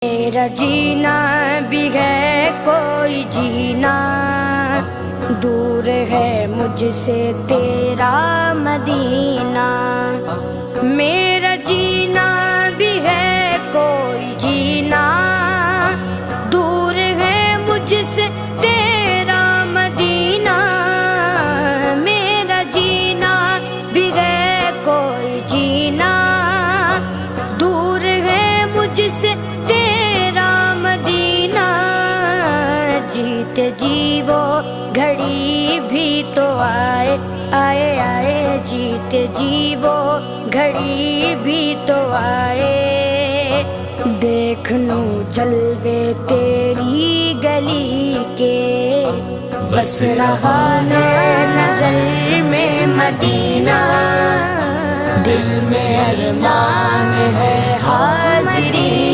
میرا جینا بھی ہے کوئی جینا، دور ہے مجھ سے تیرا مدینہ۔ میرا جینا بھی ہے کوئی جینا، دور ہے مجھ سے تیرا مدینہ۔ میرا جینا بھی ہے کوئی جینا، دور ہے مجھ سے تیرا مدینہ۔ جیتے جی وہ گھڑی بھی تو آئے آئے آئے، جیتے جی وہ گھڑی بھی تو آئے۔ دیکھ لوں جلوے تیری گلی کے، بس رہا ہے نظر میں مدینہ۔ دل میں ارمان ہے حاضری